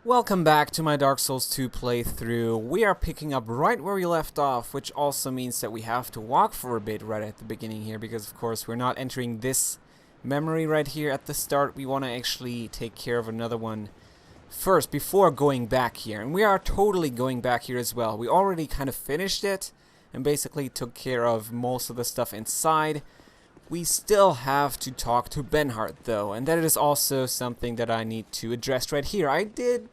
Welcome back to my Dark Souls 2 playthrough. We are picking up right where we left off, which also means that we have to walk for a bit right at the beginning here, because of course we're not entering this memory right here at the start. We want to actually take care of another one first before going back here, and we are totally going back here as well. We already kind of finished it and basically took care of most of the stuff inside. We still have to talk to Benhart though, and that is also something that I need to address right here. I did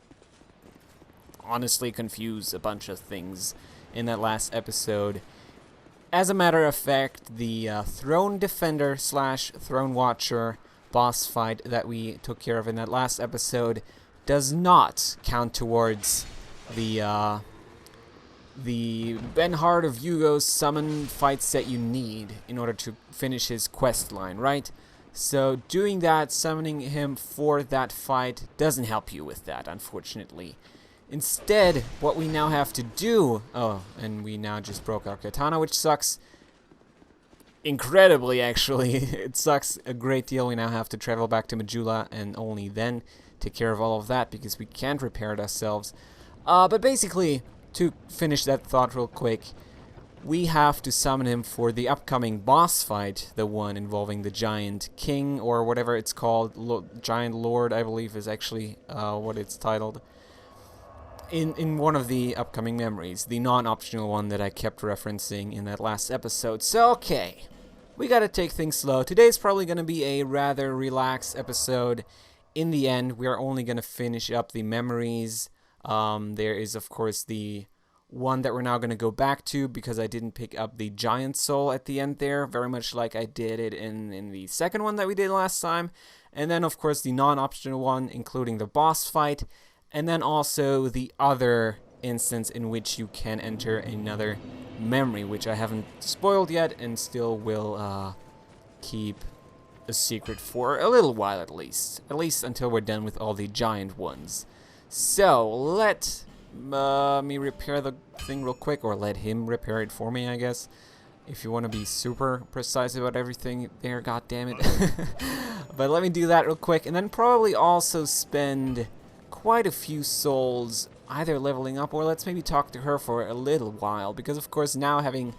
honestly confuse a bunch of things in that last episode. As a matter of fact, the Throne Defender slash Throne Watcher boss fight that we took care of in that last episode does not count towards the Benhart of Yugo's summon fights that you need in order to finish his quest line, right? So doing that, summoning him for that fight, doesn't help you with that, unfortunately. Instead, what we now have to do... Oh, and we now just broke our katana, which sucks incredibly, actually. It sucks a great deal. We now have to travel back to Majula and only then take care of all of that because we can't repair it ourselves. But basically, to finish that thought real quick, we have to summon him for the upcoming boss fight, the one involving the Giant King, or whatever it's called. Giant Lord, I believe, is actually what it's titled. In one of the upcoming memories, the non-optional one that I kept referencing in that last episode. So, okay, we gotta take things slow. Today's probably gonna be a rather relaxed episode. In the end, we are only gonna finish up the memories. There is, of course, the one that we're now gonna go back to because I didn't pick up the Giant Soul at the end there, very much like I did it in the second one that we did last time. And then, of course, the non-optional one, including the boss fight. And then also the other instance in which you can enter another memory, which I haven't spoiled yet and still will keep a secret for a little while at least until we're done with all the giant ones. So let me repair the thing real quick, or let him repair it for me, I guess, if you want to be super precise about everything there, god damn it. But let me do that real quick, and then probably also spend quite a few souls either leveling up, or let's maybe talk to her for a little while, because of course now, having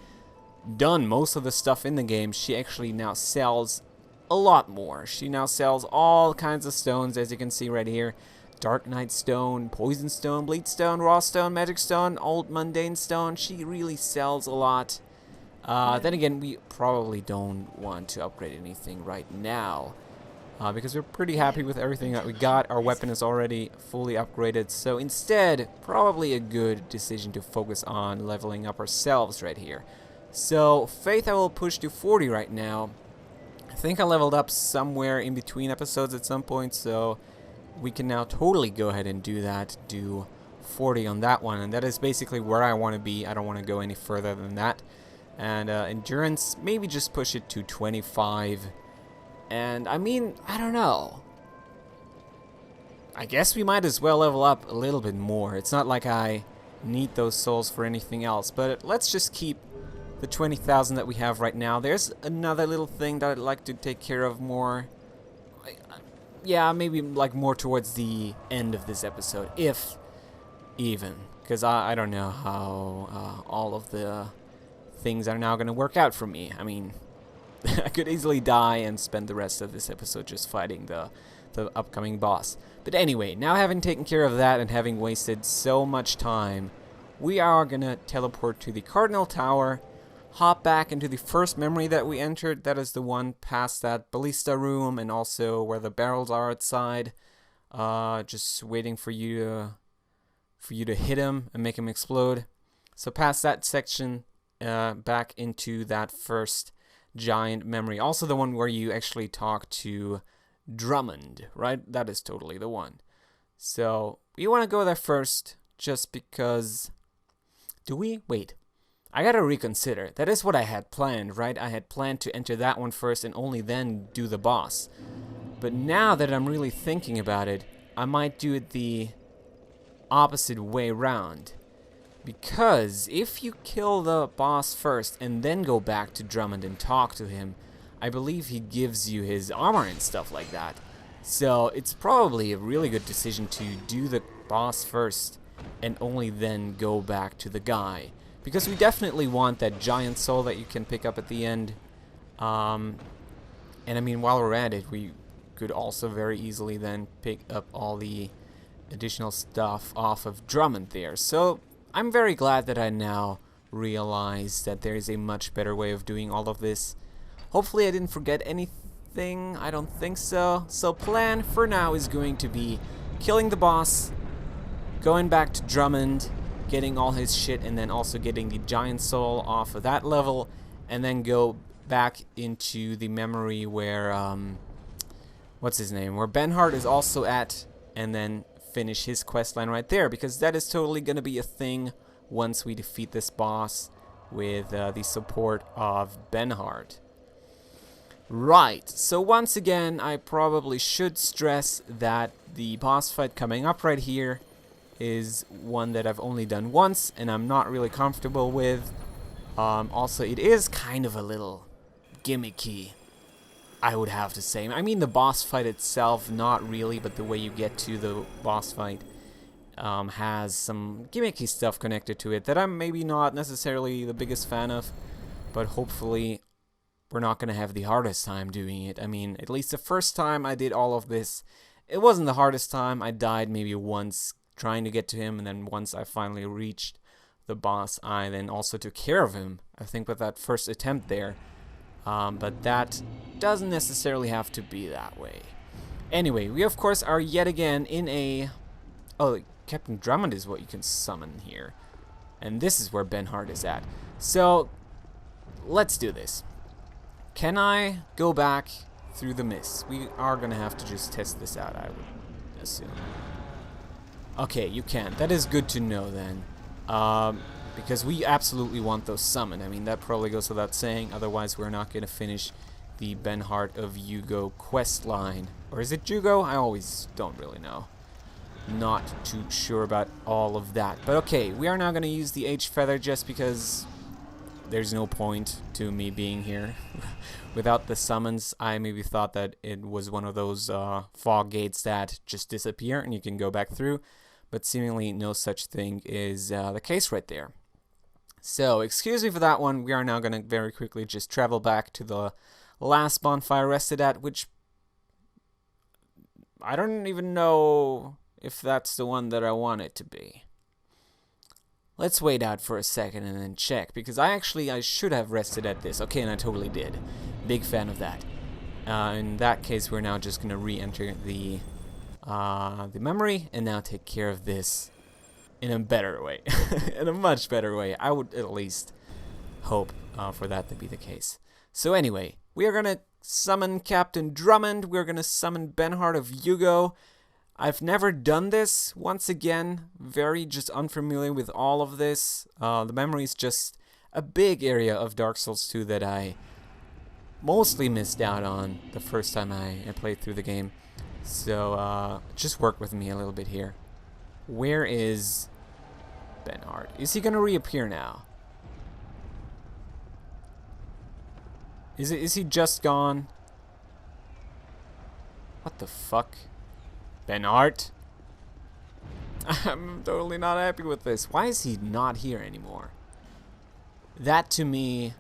done most of the stuff in the game, she actually now sells a lot more. She now sells all kinds of stones, as you can see right here. Dark Knight Stone, Poison Stone, Bleed Stone, Raw Stone, Magic Stone, Old Mundane Stone. She really sells a lot. Then again, we probably don't want to upgrade anything right now, because we're pretty happy with everything that we got. Our weapon is already fully upgraded, so instead, probably a good decision to focus on leveling up ourselves right here. So, Faith I will push to 40 right now. I think I leveled up somewhere in between episodes at some point, so we can now totally go ahead and do that, do 40 on that one, and that is basically where I want to be. I don't want to go any further than that. And endurance, maybe just push it to 25. And, I mean, I don't know. I guess we might as well level up a little bit more. It's not like I need those souls for anything else. But let's just keep the 20,000 that we have right now. There's another little thing that I'd like to take care of more. Yeah, maybe like more towards the end of this episode, if even. Because I don't know how all of the things are now going to work out for me. I mean, I could easily die and spend the rest of this episode just fighting the upcoming boss. But anyway, now having taken care of that and having wasted so much time, we are going to teleport to the Cardinal Tower, hop back into the first memory that we entered. That is the one past that ballista room and also where the barrels are outside. Just waiting for you to hit him and make him explode. So past that section, back into that first giant memory. Also the one where you actually talk to Drummond, right? That is totally the one. So we want to go there first just because... Do we? Wait. I gotta reconsider. That is what I had planned, right? I had planned to enter that one first and only then do the boss. But now that I'm really thinking about it, I might do it the opposite way round. Because if you kill the boss first and then go back to Drummond and talk to him, I believe he gives you his armor and stuff like that. So it's probably a really good decision to do the boss first, and only then go back to the guy. Because we definitely want that giant soul that you can pick up at the end. And I mean, while we're at it, we could also very easily then pick up all the additional stuff off of Drummond there. So I'm very glad that I now realize that there is a much better way of doing all of this. Hopefully I didn't forget anything. I don't think so. So plan for now is going to be killing the boss, going back to Drummond, getting all his shit, and then also getting the giant soul off of that level, and then go back into the memory where what's his name, where Benhart is also at, and then finish his quest line right there, because that is totally gonna be a thing once we defeat this boss with the support of Benhart. Right, so once again, I probably should stress that the boss fight coming up right here is one that I've only done once, and I'm not really comfortable with. Also, it is kind of a little gimmicky, I would have to say. I mean, the boss fight itself, not really, but the way you get to the boss fight has some gimmicky stuff connected to it that I'm maybe not necessarily the biggest fan of, but hopefully we're not going to have the hardest time doing it. I mean, at least the first time I did all of this, it wasn't the hardest time. I died maybe once trying to get to him, and then once I finally reached the boss, I then also took care of him, I think, with that first attempt there. But that doesn't necessarily have to be that way. Anyway, we of course are yet again in a... Oh, Captain Drummond is what you can summon here. And this is where Benhart is at. So, let's do this. Can I go back through the mist? We are going to have to just test this out, I would assume. Okay, you can. That is good to know then. Because we absolutely want those summoned. I mean, that probably goes without saying. Otherwise, we're not going to finish the Benhart of Yugo quest line. Or is it Jugo? I always don't really know. Not too sure about all of that. But okay, we are now going to use the H-Feather just because there's no point to me being here. Without the summons, I maybe thought that it was one of those fog gates that just disappear and you can go back through. But seemingly no such thing is the case right there. So, excuse me for that one. We are now going to very quickly just travel back to the last bonfire rested at, which I don't even know if that's the one that I want it to be. Let's wait out for a second and then check, because I should have rested at this. Okay, and I totally did. Big fan of that. In that case, we're now just going to re-enter the memory and now take care of this in a better way. In a much better way. I would at least hope for that to be the case. So anyway, we are going to summon Captain Drummond. We're going to summon Benhart of Yugo. I've never done this. Once again, very just unfamiliar with all of this. The memory is just a big area of Dark Souls 2 that I mostly missed out on the first time I played through the game. So just work with me a little bit here. Where is Benhart? Is he going to reappear now? Is he just gone? What the fuck? Benhart? I'm totally not happy with this. Why is he not here anymore? That to me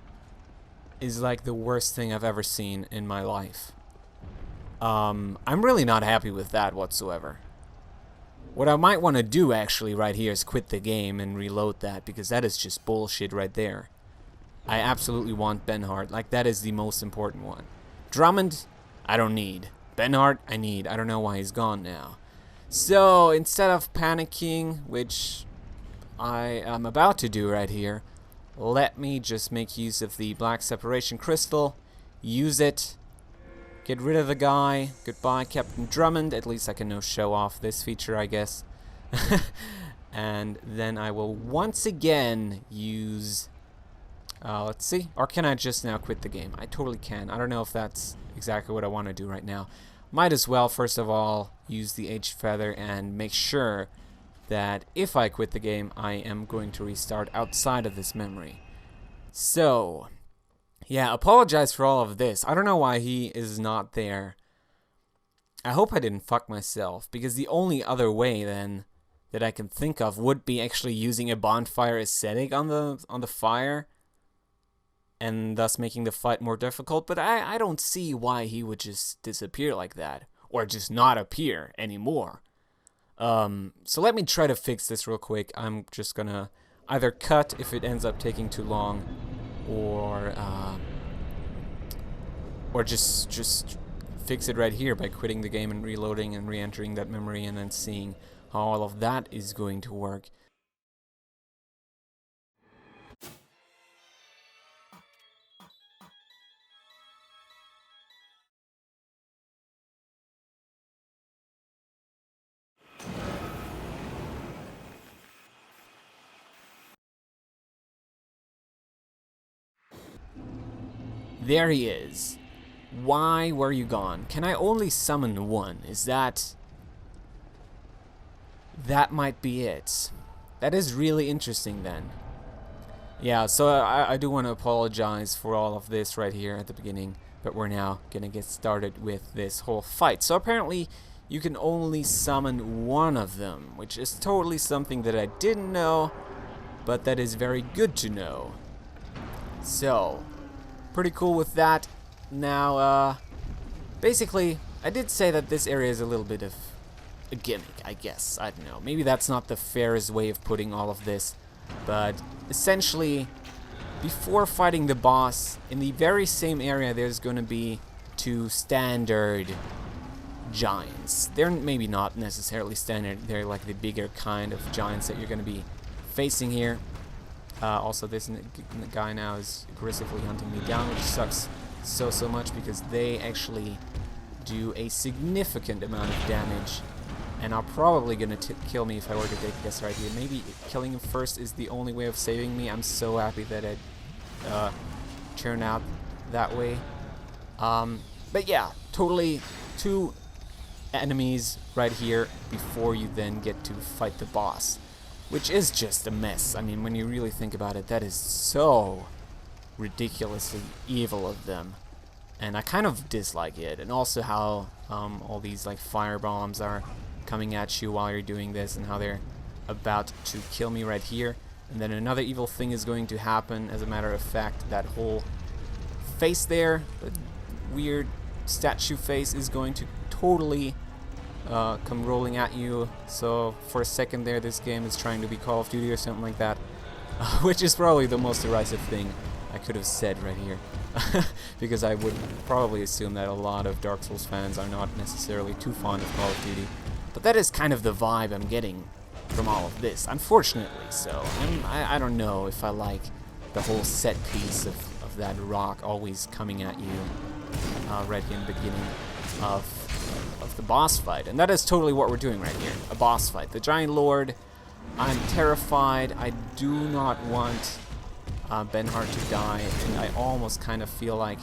is like the worst thing I've ever seen in my life. I'm really not happy with that whatsoever. What I might want to do actually right here is quit the game and reload that, because that is just bullshit right there. I absolutely want Benhart. Like, that is the most important one. Drummond, I don't need. Benhart, I need. I don't know why he's gone now. So, instead of panicking, which I am about to do right here, let me just make use of the Black Separation Crystal. Use it. Get rid of the guy. Goodbye, Captain Drummond. At least I can now show off this feature, I guess. And then I will once again use... let's see. Or can I just now quit the game? I totally can. I don't know if that's exactly what I want to do right now. Might as well, first of all, use the H-Feather and make sure that if I quit the game, I am going to restart outside of this memory. So... yeah, apologize for all of this. I don't know why he is not there. I hope I didn't fuck myself, because the only other way then that I can think of would be actually using a bonfire aesthetic on the fire, and thus making the fight more difficult. But I don't see why he would just disappear like that, or just not appear anymore. So let me try to fix this real quick. I'm just gonna either cut if it ends up taking too long, or just fix it right here by quitting the game and reloading and re-entering that memory and then seeing how all of that is going to work. There he is. Why were you gone? Can I only summon one? Is that... That might be it. That is really interesting then. Yeah, so I do want to apologize for all of this right here at the beginning, but we're now gonna get started with this whole fight. So apparently you can only summon one of them, which is totally something that I didn't know, but that is very good to know. So, pretty cool with that. Now, basically, I did say that this area is a little bit of a gimmick, I guess. I don't know. Maybe that's not the fairest way of putting all of this, but essentially, before fighting the boss, in the very same area, there's going to be 2 standard giants. They're maybe not necessarily standard. They're like the bigger kind of giants that you're going to be facing here. Also, this guy now is aggressively hunting me down, which sucks so much because they actually do a significant amount of damage and are probably gonna kill me if I were to take this right here. Maybe killing him first is the only way of saving me. I'm so happy that it turned out that way. But yeah, totally 2 enemies right here before you then get to fight the boss, which is just a mess. I mean, when you really think about it, that is so ridiculously evil of them, and I kind of dislike it. And also how all these like fire bombs are coming at you while you're doing this, and how they're about to kill me right here. And then another evil thing is going to happen. As a matter of fact, that whole face there, the weird statue face, is going to totally come rolling at you. So for a second there, this game is trying to be Call of Duty or something like that, which is probably the most derisive thing I could have said right here. Because I would probably assume that a lot of Dark Souls fans are not necessarily too fond of Call of Duty. But that is kind of the vibe I'm getting from all of this, unfortunately. So I don't know if I like the whole set piece of that rock always coming at you right here in the beginning of the boss fight. And that is totally what we're doing right here, a boss fight. The Giant Lord, I'm terrified. I do not want Benhart to die, and I almost kind of feel like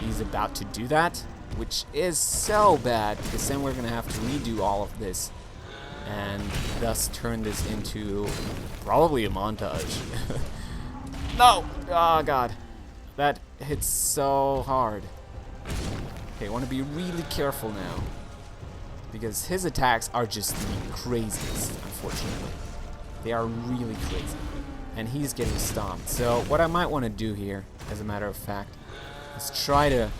he's about to do that, which is so bad, because then we're going to have to redo all of this, and thus turn this into probably a montage. No! Oh god. That hits so hard. Okay, I want to be really careful now, because his attacks are just the craziest, unfortunately. They are really crazy. And he's getting stomped. So what I might want to do here, as a matter of fact, is try to...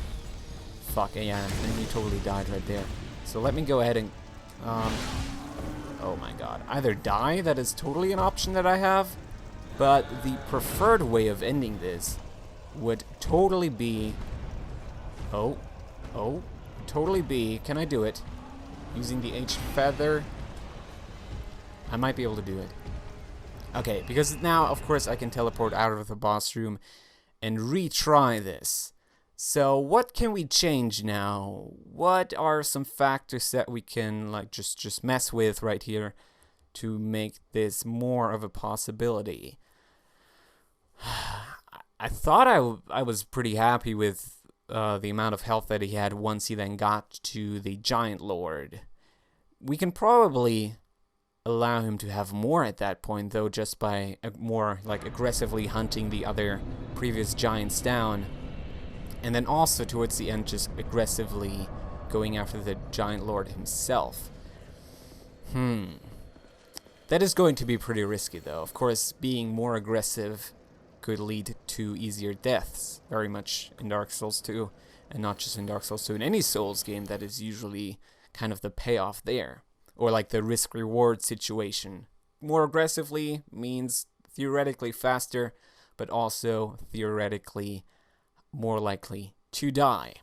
Fuck, yeah, and he totally died right there. So let me go ahead and... oh my god. Either die, that is totally an option that I have, but the preferred way of ending this would totally be... totally be... Can I do it? Using the H feather? I might be able to do it. Okay, because now, of course, I can teleport out of the boss room and retry this. So, what can we change now? What are some factors that we can, like, just mess with right here to make this more of a possibility? I thought I was pretty happy with the amount of health that he had once he then got to the Giant Lord. We can probably allow him to have more at that point, though, just by more like aggressively hunting the other previous giants down, and then also towards the end just aggressively going after the Giant Lord himself. That is going to be pretty risky, though. Of course, being more aggressive could lead to easier deaths, very much in Dark Souls 2, and not just in Dark Souls 2. In any Souls game, that is usually kind of the payoff there, or like the risk-reward situation. More aggressively means theoretically faster, but also theoretically more likely to die.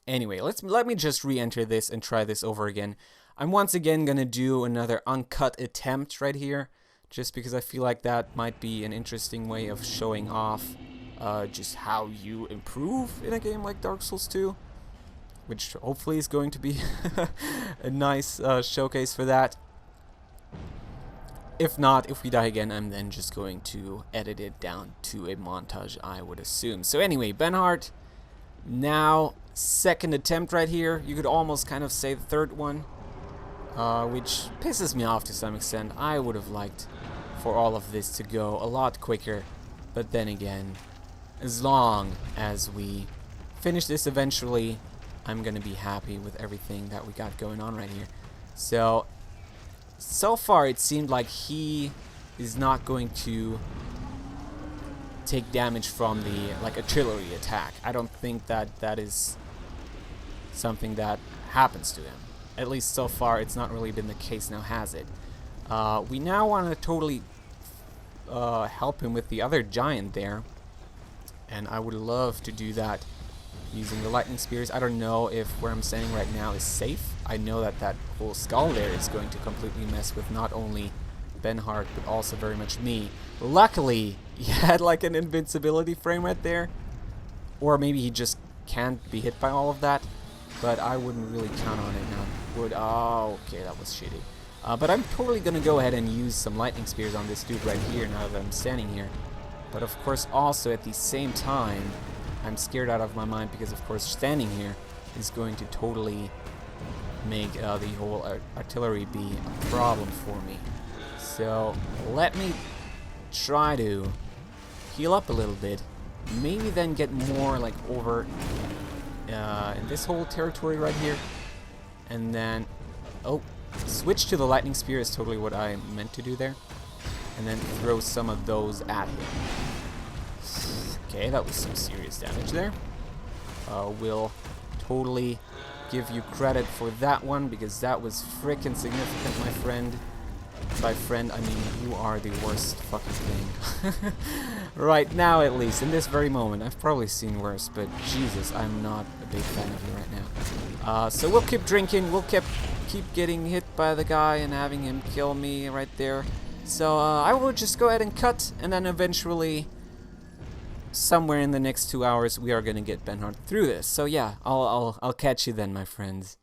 Anyway, let me just re-enter this and try this over again. I'm once again gonna do another uncut attempt right here, just because I feel like that might be an interesting way of showing off just how you improve in a game like Dark Souls 2, which hopefully is going to be a nice showcase for that. If not, if we die again, I'm then just going to edit it down to a montage, I would assume. So anyway, Benhart, now second attempt right here. You could almost kind of say the third one, which pisses me off to some extent. I would have liked for all of this to go a lot quicker, but then again, as long as we finish this eventually, I'm gonna be happy with everything that we got going on right here. So far it seemed like he is not going to take damage from the artillery attack. I don't think that is something that happens to him. At least so far it's not really been the case now, has it? We now want to totally help him with the other giant there, and I would love to do that using the lightning spears. I don't know if where I'm standing right now is safe. I know that that whole skull there is going to completely mess with not only Benhart, but also very much me. Luckily, he had like an invincibility frame right there. Or maybe he just can't be hit by all of that. But I wouldn't really count on it now. Oh, okay, that was shitty. But I'm totally gonna go ahead and use some lightning spears on this dude right here now that I'm standing here. But of course also at the same time, I'm scared out of my mind because of course standing here is going to totally make the whole artillery be a problem for me. So let me try to heal up a little bit, maybe then get more like over in this whole territory right here, and then switch to the lightning spear is totally what I meant to do there, and then throw some of those at him. Okay, that was some serious damage there. Will totally give you credit for that one, because that was frickin' significant, my friend. By friend, I mean you are the worst fucking thing. Right now, at least, in this very moment. I've probably seen worse, but Jesus, I'm not a big fan of you right now. So we'll keep drinking, we'll keep getting hit by the guy and having him kill me right there. So I will just go ahead and cut, and then eventually, somewhere in the next 2 hours, we are gonna get Benhart through this. So yeah, I'll catch you then, my friends.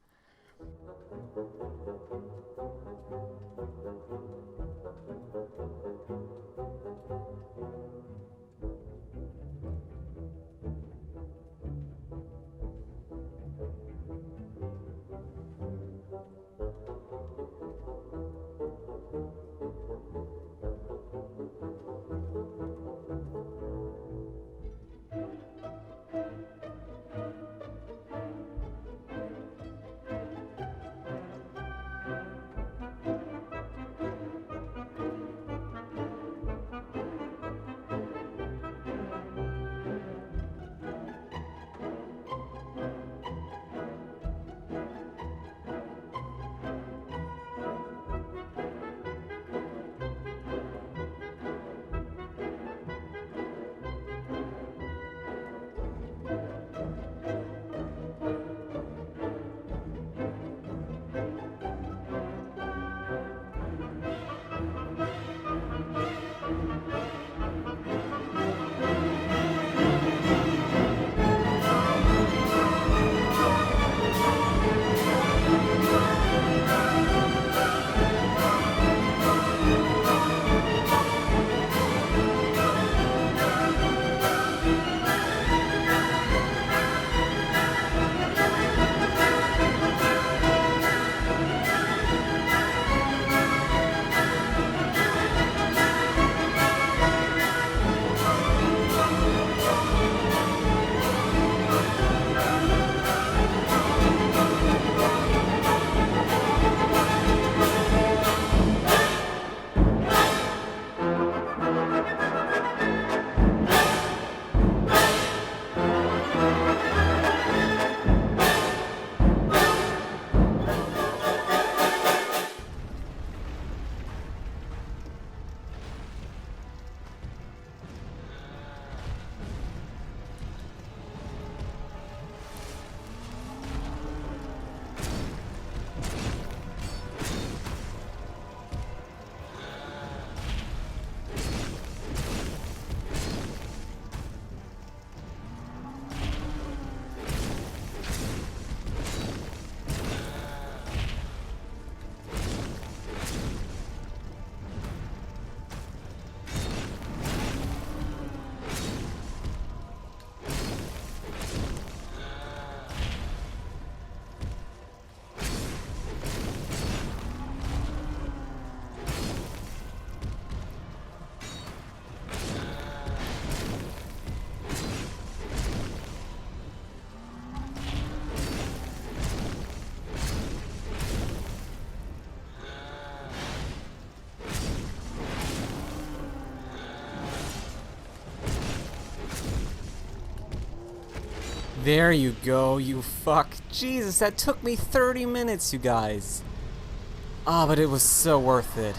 There you go, you fuck. Jesus, that took me 30 minutes, you guys. Ah, but it was so worth it.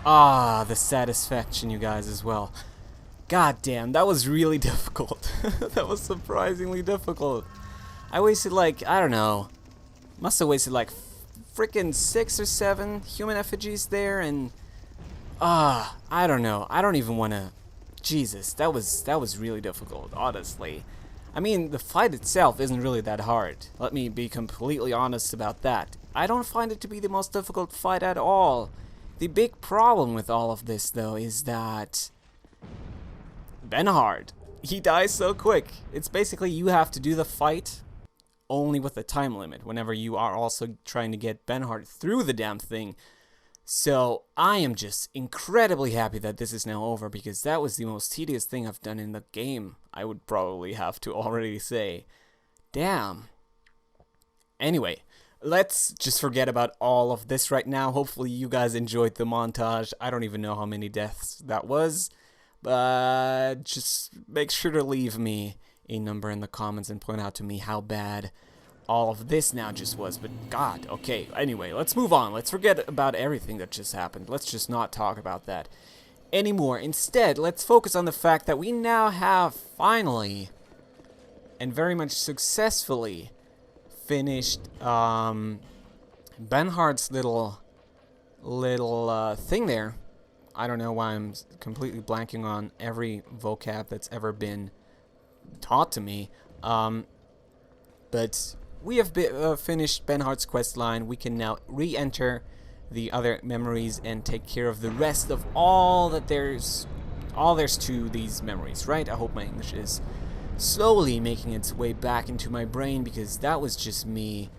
Ah, the satisfaction, you guys, as well. God damn, that was really difficult. That was surprisingly difficult. I wasted like, I don't know, must have wasted like freaking 6 or 7 human effigies there, and I don't know. I don't even want to. Jesus, that was really difficult, honestly. I mean, the fight itself isn't really that hard. Let me be completely honest about that. I don't find it to be the most difficult fight at all. The big problem with all of this, though, is that Benhard, he dies so quick. It's basically you have to do the fight only with a time limit whenever you are also trying to get Benhard through the damn thing. So I am just incredibly happy that this is now over, because that was the most tedious thing I've done in the game, I would probably have to already say. Damn. Anyway, let's just forget about all of this right now. Hopefully you guys enjoyed the montage. I don't even know how many deaths that was, but just make sure to leave me a number in the comments and point out to me how bad all of this now just was. But God, okay, anyway, let's move on. Let's forget about everything that just happened. Let's just not talk about that anymore. Instead, let's focus on the fact that we now have finally and very much successfully finished Benhard's little thing there. I don't know why I'm completely blanking on every vocab that's ever been taught to me, but we have finished Benhard's quest line. We can now re-enter the other memories and take care of the rest of all there's to these memories, right? I hope my English is slowly making its way back into my brain, because that was just me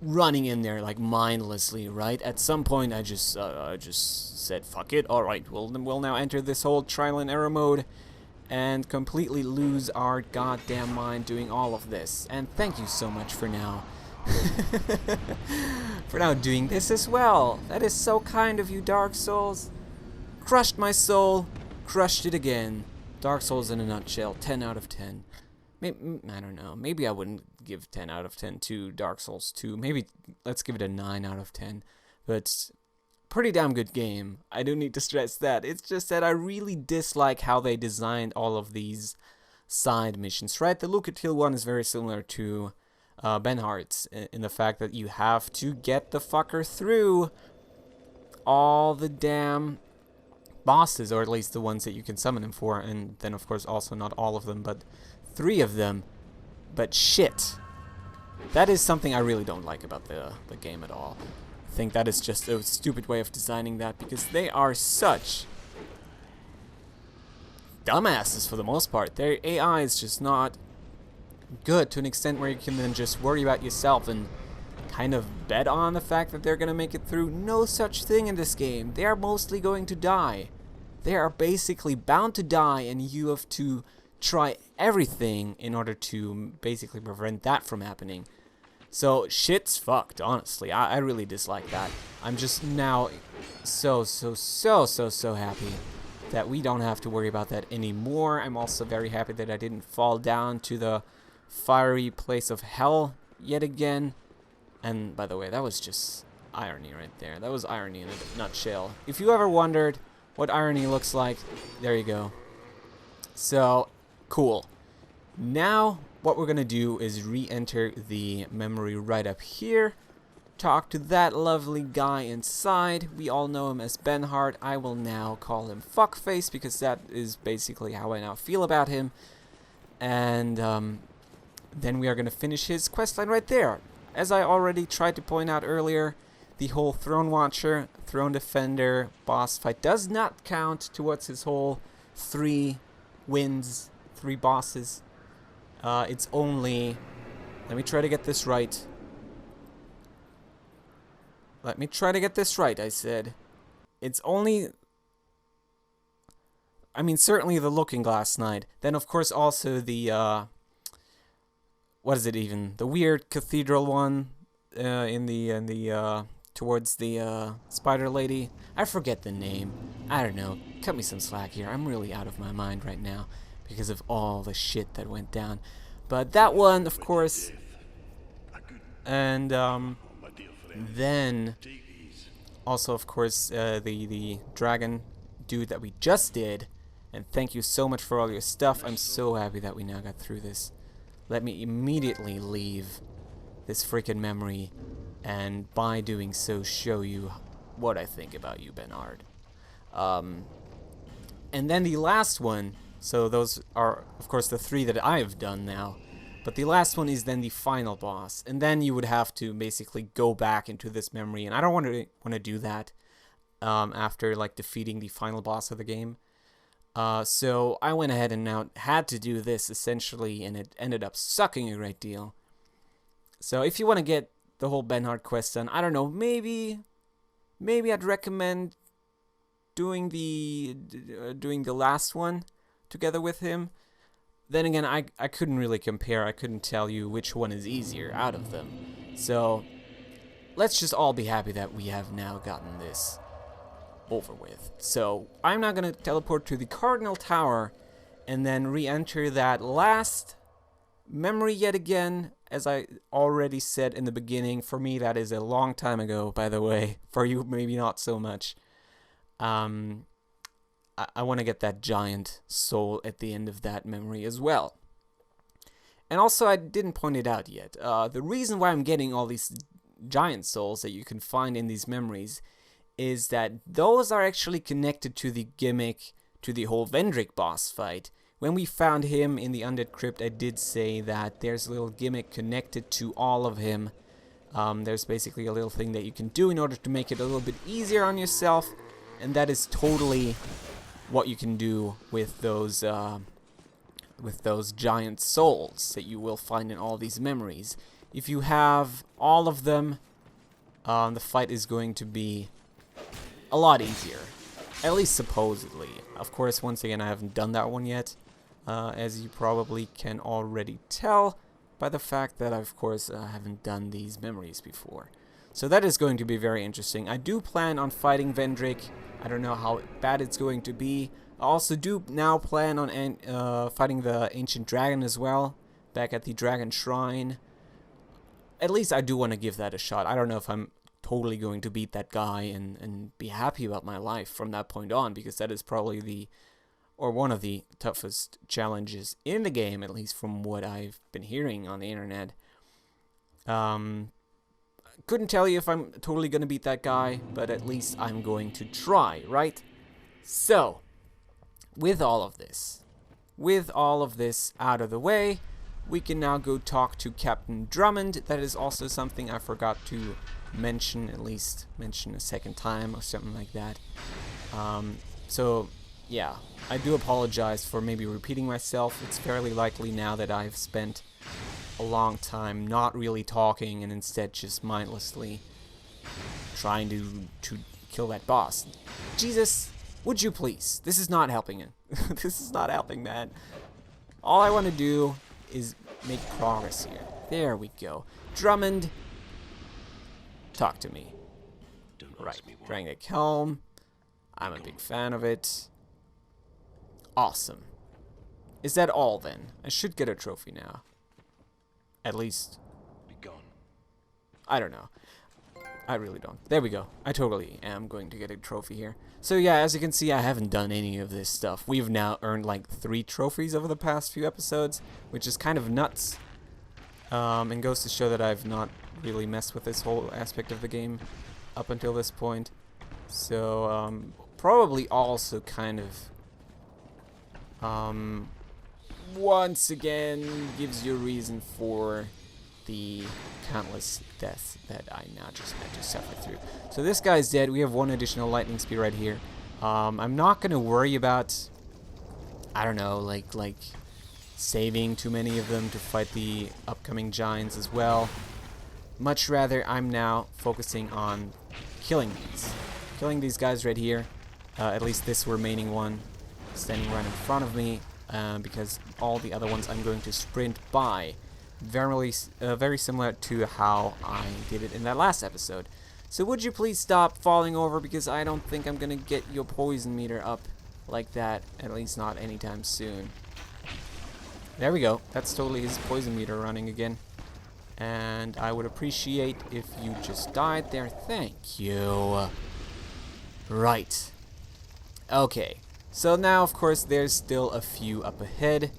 running in there like mindlessly, right? At some point I just said fuck it, alright, we'll now enter this whole trial and error mode and completely lose our goddamn mind doing all of this. And thank you so much for now. For now doing this as well. That is so kind of you, Dark Souls. Crushed my soul, crushed it again. Dark Souls in a nutshell, 10 out of 10. Maybe, I don't know, maybe I wouldn't give 10 out of 10 to Dark Souls 2. Maybe let's give it a 9 out of 10. But pretty damn good game. I do need to stress that. It's just that I really dislike how they designed all of these side missions, right? The Lucatiel one is very similar to Benhard's in the fact that you have to get the fucker through all the damn bosses, or at least the ones that you can summon him for, and then of course also not all of them, but 3 of them. But shit, that is something I really don't like about the game at all. I think that is just a stupid way of designing that, because they are such dumbasses for the most part. Their AI is just not good to an extent where you can then just worry about yourself and kind of bet on the fact that they're going to make it through. No such thing in this game. They are mostly going to die. They are basically bound to die, and you have to try everything in order to basically prevent that from happening. So shit's fucked, honestly. I really dislike that. I'm just now so happy that we don't have to worry about that anymore. I'm also very happy that I didn't fall down to the fiery place of hell yet again. And by the way, that was just irony right there. That was irony in a nutshell. If you ever wondered what irony looks like, there you go. So, cool. Now, what we're going to do is re-enter the memory right up here. Talk to that lovely guy inside. We all know him as Benhard. I will now call him Fuckface, because that is basically how I now feel about him. And then we are going to finish his questline right there. As I already tried to point out earlier, the whole Throne Watcher, Throne Defender boss fight does not count towards his whole 3 wins, 3 bosses. It's only, let me try to get this right. Let me try to get this right, I said. It's only, I mean, certainly the Looking Glass Knight. Then, of course, also the, what is it even? The weird cathedral one, towards the, spider lady. I forget the name. I don't know. Cut me some slack here. I'm really out of my mind right now because of all the shit that went down. But that one, of course, and then also, of course, the dragon dude that we just did. And thank you so much for all your stuff. I'm so happy that we now got through this. Let me immediately leave this freaking memory, and by doing so, show you what I think about you, Bernard. And then the last one, so those are, of course, the 3 that I have done now. But the last one is then the final boss. And then you would have to basically go back into this memory. And I don't want to do that after like defeating the final boss of the game. So I went ahead and now had to do this essentially, and it ended up sucking a great deal. So if you want to get the whole Bernhard quest done, I don't know, maybe I'd recommend doing the last one together with him. Then again, I couldn't really compare. I couldn't tell you which one is easier out of them. So let's just all be happy that we have now gotten this over with. So I'm now going to teleport to the Cardinal Tower and then re-enter that last memory yet again. As I already said in the beginning, for me that is a long time ago, by the way. For you, maybe not so much. I want to get that giant soul at the end of that memory as well. And also, I didn't point it out yet. The reason why I'm getting all these giant souls that you can find in these memories is that those are actually connected to the gimmick, to the whole Vendrick boss fight. When we found him in the Undead Crypt, I did say that there's a little gimmick connected to all of him. There's basically a little thing that you can do in order to make it a little bit easier on yourself, and that is totally what you can do with those giant souls that you will find in all these memories. If you have all of them, the fight is going to be a lot easier, at least supposedly. Of course, once again, I haven't done that one yet, as you probably can already tell by the fact that I, of course, haven't done these memories before. So that is going to be very interesting. I do plan on fighting Vendrick. I don't know how bad it's going to be. I also do now plan on fighting the Ancient Dragon as well, back at the Dragon Shrine. At least I do want to give that a shot. I don't know if I'm totally going to beat that guy and be happy about my life from that point on, because that is probably one of the toughest challenges in the game, at least from what I've been hearing on the internet. Couldn't tell you if I'm totally going to beat that guy, but at least I'm going to try, right? So, with all of this out of the way, we can now go talk to Captain Drummond. That is also something I forgot to mention, at least mention a second time or something like that. So, yeah, I do apologize for maybe repeating myself. It's fairly likely now that I've spent a long time not really talking and instead just mindlessly trying to kill that boss. Jesus, would you please? This is not helping it. This is not helping, man. All I want to do is make progress here. There we go. Drummond, talk to me. Right, Drangleic Helm. I'm a big fan of it. Awesome. Is that all then? I should get a trophy now. At least. Be gone. I don't know. I really don't. There we go. I totally am going to get a trophy here. So yeah, as you can see, I haven't done any of this stuff. We've now earned like 3 trophies over the past few episodes, which is kind of nuts. And goes to show that I've not really messed with this whole aspect of the game up until this point. So, probably also kind of, once again, gives you a reason for the countless deaths that I now just had to suffer through. So this guy's dead. We have 1 additional lightning speed right here. I'm not going to worry about, I don't know, like saving too many of them to fight the upcoming giants as well. Much rather, I'm now focusing on killing these guys right here. At least this remaining one standing right in front of me, because all the other ones I'm going to sprint by. Very similar to how I did it in that last episode. So would you please stop falling over, because I don't think I'm gonna get your poison meter up like that, at least not anytime soon. There we go. That's totally his poison meter running again. And I would appreciate if you just died there. Thank you. Right. Okay. So now, of course, there's still a few up ahead.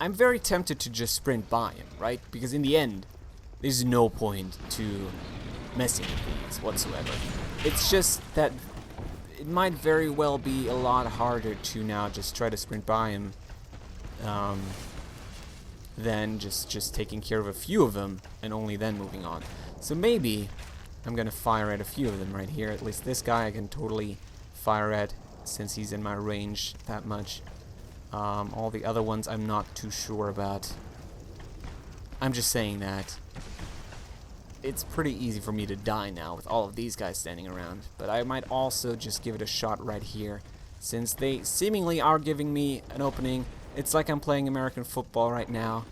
I'm very tempted to just sprint by him, right? Because in the end, there's no point to messing with these whatsoever. It's just that it might very well be a lot harder to now just try to sprint by him than just taking care of a few of them and only then moving on. So maybe I'm gonna fire at a few of them right here. At least this guy I can totally fire at since he's in my range that much. All the other ones I'm not too sure about. I'm just saying that it's pretty easy for me to die now with all of these guys standing around. But I might also just give it a shot right here, since they seemingly are giving me an opening. It's like I'm playing American football right now,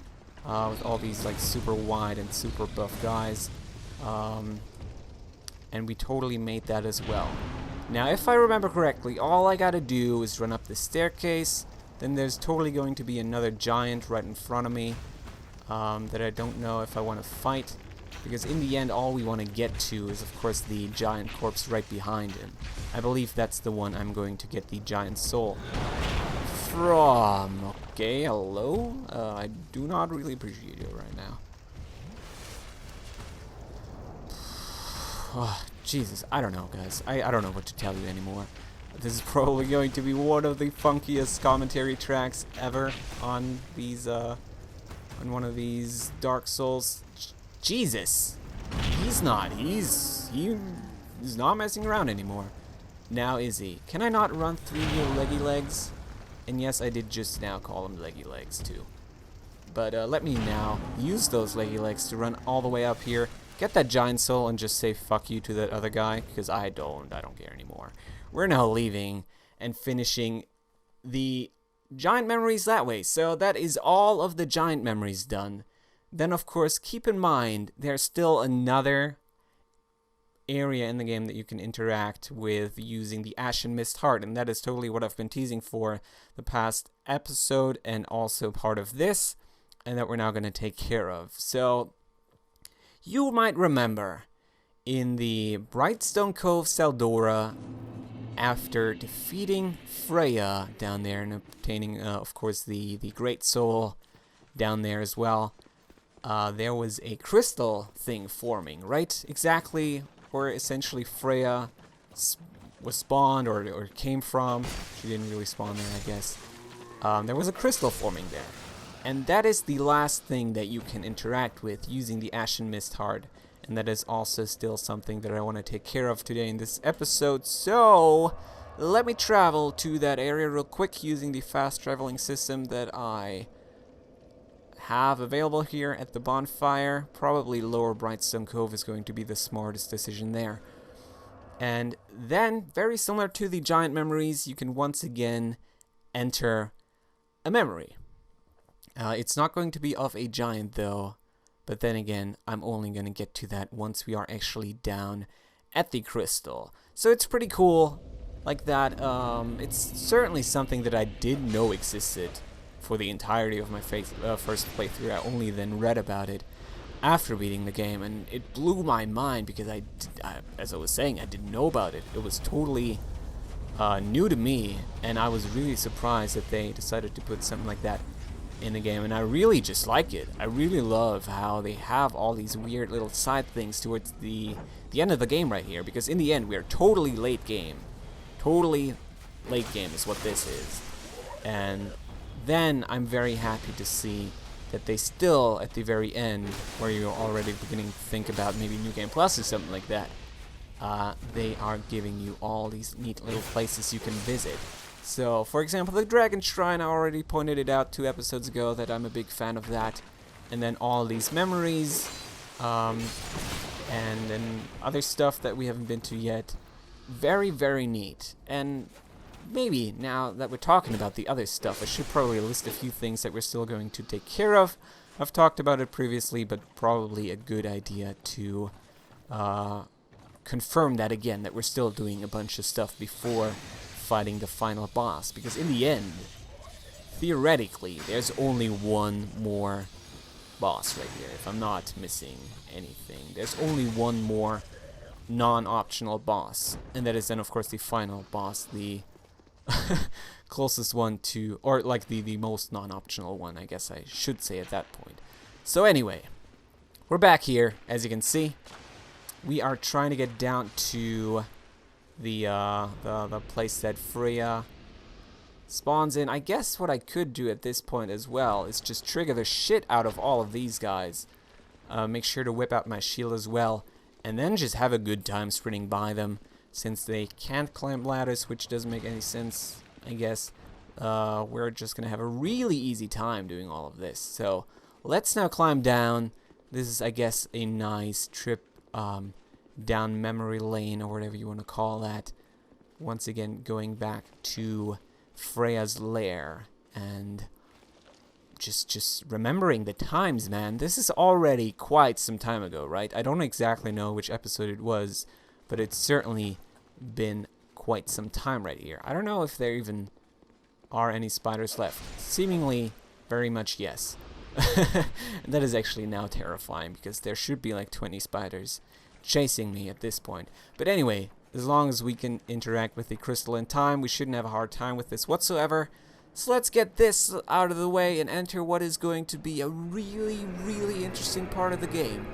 with all these like super wide and super buff guys. And we totally made that as well. Now, if I remember correctly, all I gotta do is run up the staircase. Then there's totally going to be another giant right in front of me that I don't know if I want to fight. Because in the end, all we want to get to is, of course, the giant corpse right behind him. I believe that's the one I'm going to get the giant soul from. Okay, hello? I do not really appreciate you right now. Oh, Jesus, I don't know, guys. I don't know what to tell you anymore. This is probably going to be one of the funkiest commentary tracks ever on these, on one of these Dark Souls. Jesus! He's not messing around anymore. Now is he? Can I not run through your leggy legs? And yes, I did just now call him leggy legs too. But let me now use those leggy legs to run all the way up here, get that giant soul, and just say fuck you to that other guy, because I don't care anymore. We're now leaving and finishing the giant memories that way. So that is all of the giant memories done. Then, of course, keep in mind, there's still another area in the game that you can interact with using the Ashen Mist Heart, and that is totally what I've been teasing for the past episode and also part of this, and that we're now going to take care of. So, you might remember in the Brightstone Cove Saldora, after defeating Freya down there and obtaining, of course, the Great Soul down there as well, there was a crystal thing forming, right? Exactly where essentially Freya was spawned or came from. She didn't really spawn there, I guess. There was a crystal forming there. And that is the last thing that you can interact with using the Ashen Mist Heart. And that is also still something that I want to take care of today in this episode. So, let me travel to that area real quick using the fast traveling system that I have available here at the bonfire. Probably Lower Brightstone Cove is going to be the smartest decision there. And then, very similar to the giant memories, you can once again enter a memory. It's not going to be of a giant though. But then again, I'm only going to get to that once we are actually down at the crystal. So it's pretty cool like that. It's certainly something that I didn't know existed for the entirety of my first playthrough. I only then read about it after beating the game, and it blew my mind because as I was saying, I didn't know about it. It was totally new to me, and I was really surprised that they decided to put something like that in the game, and I really just like it. I really love how they have all these weird little side things towards the end of the game right here, because in the end we are totally late game. Totally late game is what this is. And then I'm very happy to see that they still, at the very end, where you're already beginning to think about maybe New Game Plus or something like that, they are giving you all these neat little places you can visit. So, for example, the Dragon Shrine, I already pointed it out 2 episodes ago that I'm a big fan of that. And then all these memories, and then other stuff that we haven't been to yet. Very, very neat. And maybe, now that we're talking about the other stuff, I should probably list a few things that we're still going to take care of. I've talked about it previously, but probably a good idea to confirm that again, that we're still doing a bunch of stuff before fighting the final boss, because in the end, theoretically, there's only one more boss right here, if I'm not missing anything. There's only one more non-optional boss, and that is then, of course, the final boss, the closest one to, or like the most non-optional one, I guess I should say at that point. So anyway, we're back here, as you can see. We are trying to get down to the place that Freya spawns in. I guess what I could do at this point as well is just trigger the shit out of all of these guys. Make sure to whip out my shield as well, and then just have a good time sprinting by them, since they can't climb ladders, which doesn't make any sense, I guess. We're just gonna have a really easy time doing all of this. So let's now climb down. This is, I guess, a nice trip down memory lane, or whatever you want to call that. Once again, going back to Freya's lair and just remembering the times, man. This is already quite some time ago, right? I don't exactly know which episode it was, but it's certainly been quite some time right here. I don't know if there even are any spiders left. Seemingly very much yes. That is actually now terrifying, because there should be like 20 spiders chasing me at this point. But anyway, as long as we can interact with the crystal in time, we shouldn't have a hard time with this whatsoever. So let's get this out of the way and enter what is going to be a really, really interesting part of the game.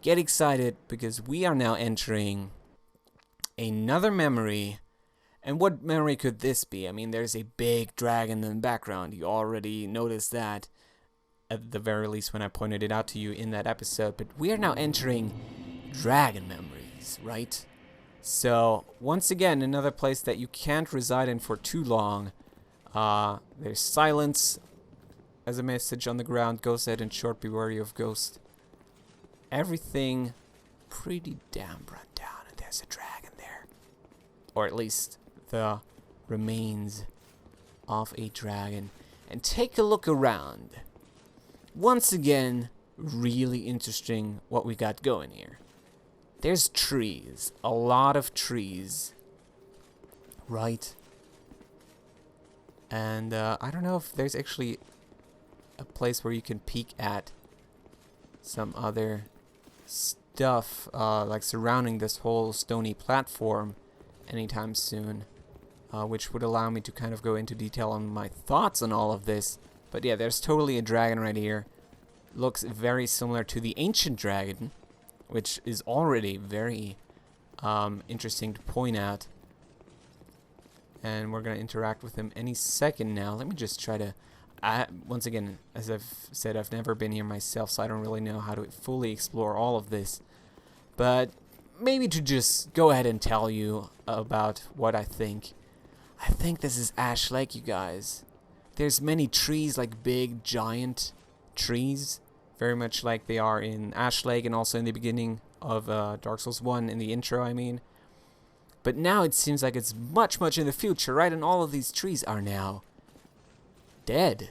Get excited, because we are now entering another memory. And what memory could this be? I mean, there's a big dragon in the background. You already noticed that, at the very least, when I pointed it out to you in that episode. But we are now entering dragon memories, right? So, once again, another place that you can't reside in for too long. There's silence as a message on the ground. Ghost head and short, be wary of ghost. Everything pretty damn run down, and there's a dragon there. Or at least the remains of a dragon. And take a look around. Once again, really interesting what we got going here. There's trees, a lot of trees, right? And I don't know if there's actually a place where you can peek at some other stuff, like surrounding this whole stony platform anytime soon, which would allow me to kind of go into detail on my thoughts on all of this. But yeah, there's totally a dragon right here. Looks very similar to the ancient dragon, which is already very interesting to point out. And we're going to interact with him any second now. Let me just try to... once again, as I've said, I've never been here myself, so I don't really know how to fully explore all of this. But maybe to just go ahead and tell you about what I think. I think this is Ash Lake, you guys. There's many trees, like big, giant trees. Very much like they are in Ash Lake, and also in the beginning of Dark Souls 1, in the intro, I mean. But now it seems like it's much, much in the future, right? And all of these trees are now dead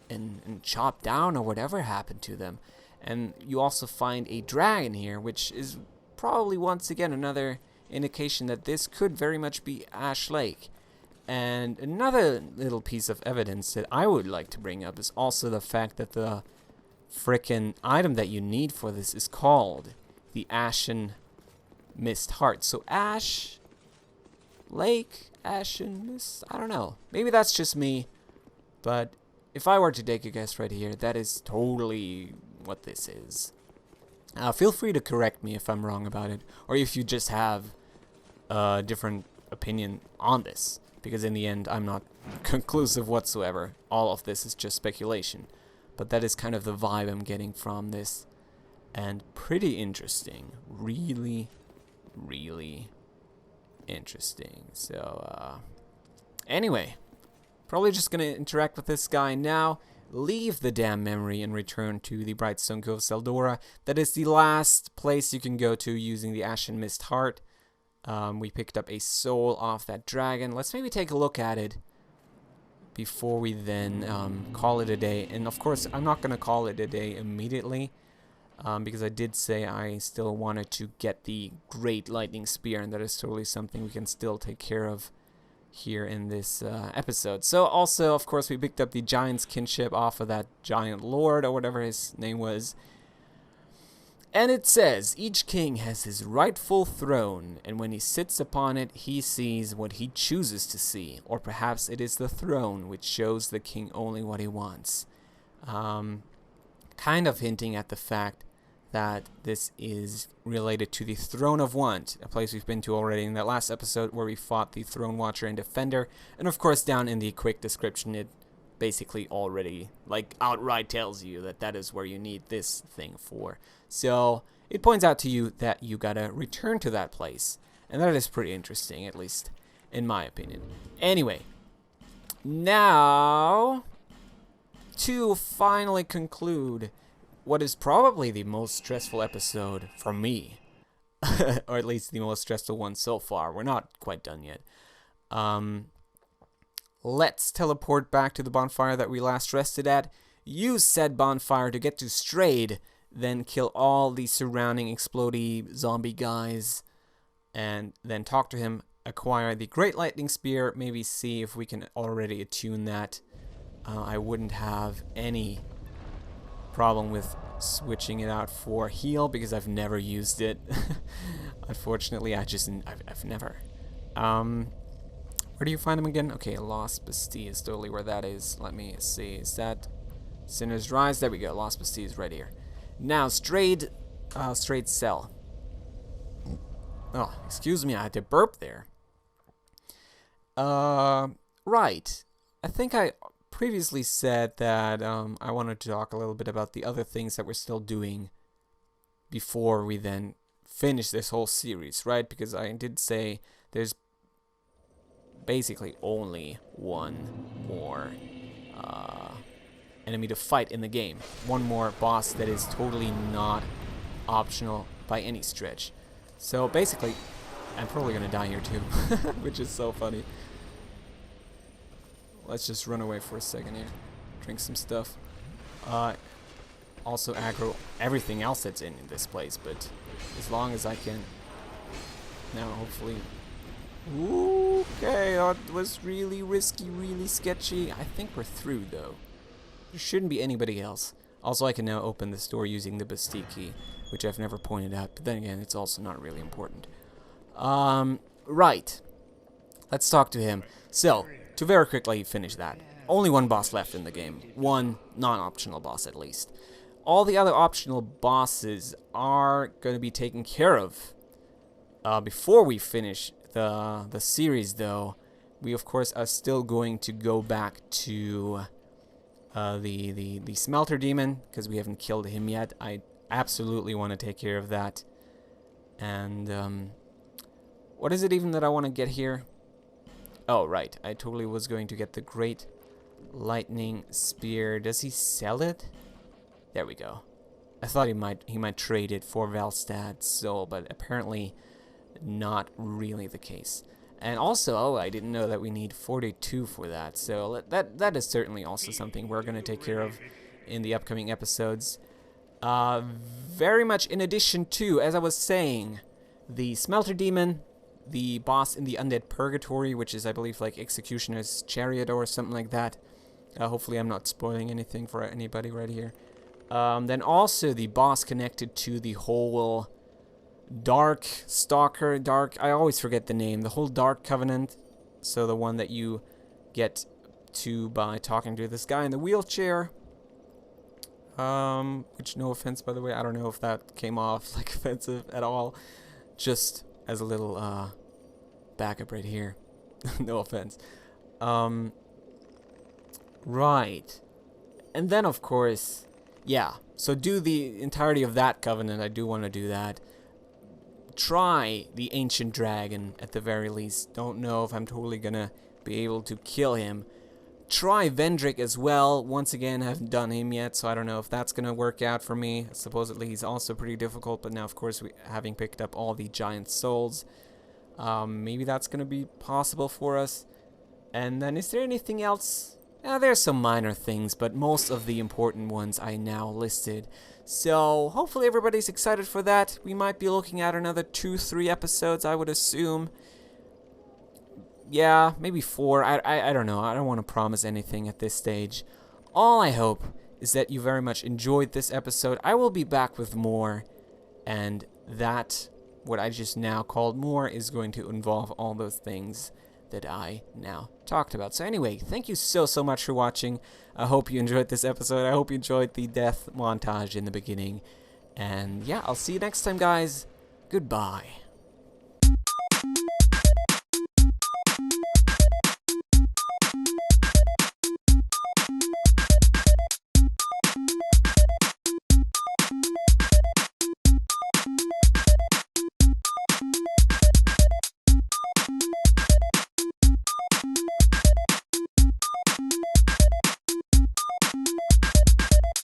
and chopped down, or whatever happened to them. And you also find a dragon here, which is probably once again another indication that this could very much be Ash Lake. And another little piece of evidence that I would like to bring up is also the fact that the frickin' item that you need for this is called the Ashen Mist Heart. So Ash Lake, Ashen Mist, I don't know. Maybe that's just me, but if I were to take a guess right here, that is totally what this is. Feel free to correct me if I'm wrong about it, or if you just have a different opinion on this, because in the end I'm not conclusive whatsoever. All of this is just speculation, but that is kind of the vibe I'm getting from this, and pretty interesting. Really, really interesting. So anyway, probably just gonna interact with this guy now, leave the damn memory, and return to the Brightstone Cove Seldora. That is the last place you can go to using the Ashen Mist Heart. We picked up a soul off that dragon. Let's maybe take a look at it before we then call it a day. And of course, I'm not going to call it a day immediately, because I did say I still wanted to get the Great Lightning Spear, and that is totally something we can still take care of here in this episode. So also, of course, we picked up the giant's kinship off of that giant lord or whatever his name was. And it says, each king has his rightful throne, and when he sits upon it, he sees what he chooses to see. Or perhaps it is the throne which shows the king only what he wants. Kind of hinting at the fact that this is related to the Throne of Want, a place we've been to already in that last episode where we fought the Throne Watcher and Defender. And of course, down in the quick description, it basically already, like, outright tells you that that is where you need this thing for. So it points out to you that you gotta return to that place. And that is pretty interesting, at least in my opinion. Anyway, now to finally conclude what is probably the most stressful episode for me. Or at least the most stressful one so far. We're not quite done yet. Let's teleport back to the bonfire that we last rested at. Use said bonfire to get to Strayed. Then kill all the surrounding explodey zombie guys. And then talk to him. Acquire the Great Lightning Spear. Maybe see if we can already attune that. I wouldn't have any problem with switching it out for heal because I've never used it. Unfortunately, I've never. Where do you find them again? Okay, Lost Bastille is totally where that is. Let me see. Is that Sinner's Rise? There we go. Lost Bastille is right here. Now, Strayed Cell. Oh, excuse me, I had to burp there. Right. I think I previously said that I wanted to talk a little bit about the other things that we're still doing before we then finish this whole series, right? Because I did say there's basically only one more enemy to fight in the game. One more boss that is totally not optional by any stretch. So basically, I'm probably gonna die here too, which is so funny. Let's just run away for a second here. Drink some stuff. Also aggro everything else that's in this place, but as long as I can. Now, hopefully. Okay, that was really risky, really sketchy. I think we're through, though. There shouldn't be anybody else. Also, I can now open this door using the Bastille key, which I've never pointed out, but then again, it's also not really important. Right. Let's talk to him. So, to very quickly finish that. Only one boss left in the game. One non-optional boss, at least. All the other optional bosses are going to be taken care of. Before we finish the series, though, we of course are still going to go back to the Smelter Demon, because we haven't killed him yet. I absolutely want to take care of that. And what is it even that I want to get here? Oh, right. I totally was going to get the Great Lightning Spear. Does he sell it? There we go. I thought he might trade it for Valstad's soul, but apparently not really the case. And also, oh, I didn't know that we need 42 for that. So that is certainly also something we're going to take care of in the upcoming episodes. Very much in addition to, as I was saying, the Smelter Demon, the boss in the Undead Purgatory, which is, I believe, like Executioner's Chariot or something like that. Hopefully I'm not spoiling anything for anybody right here. Then also the boss connected to the whole Dark Stalker, I always forget the name, the whole Dark Covenant. So the one that you get to by talking to this guy in the wheelchair. Which, no offense, by the way, I don't know if that came off like offensive at all. Just as a little backup right here. No offense. Right. And then, of course, yeah, so do the entirety of that covenant. I do want to do that. Try the Ancient Dragon at the very least. Don't know if I'm totally gonna be able to kill him. Try Vendrick as well. Once again, I haven't done him yet, so I don't know if that's gonna work out for me. Supposedly he's also pretty difficult, but now, of course, having picked up all the giant souls, maybe that's gonna be possible for us. And then, is there anything else? There's some minor things, but most of the important ones I now listed. So, hopefully everybody's excited for that. We might be looking at another 2-3 episodes, I would assume. yeah, maybe 4. I don't know. I don't want to promise anything at this stage. All I hope is that you very much enjoyed this episode. I will be back with more, and that, what I just now called more, is going to involve all those things that I now talked about. So anyway, thank you so much for watching. I hope you enjoyed this episode. I hope you enjoyed the death montage in the beginning. And yeah, I'll see you next time, guys. Goodbye.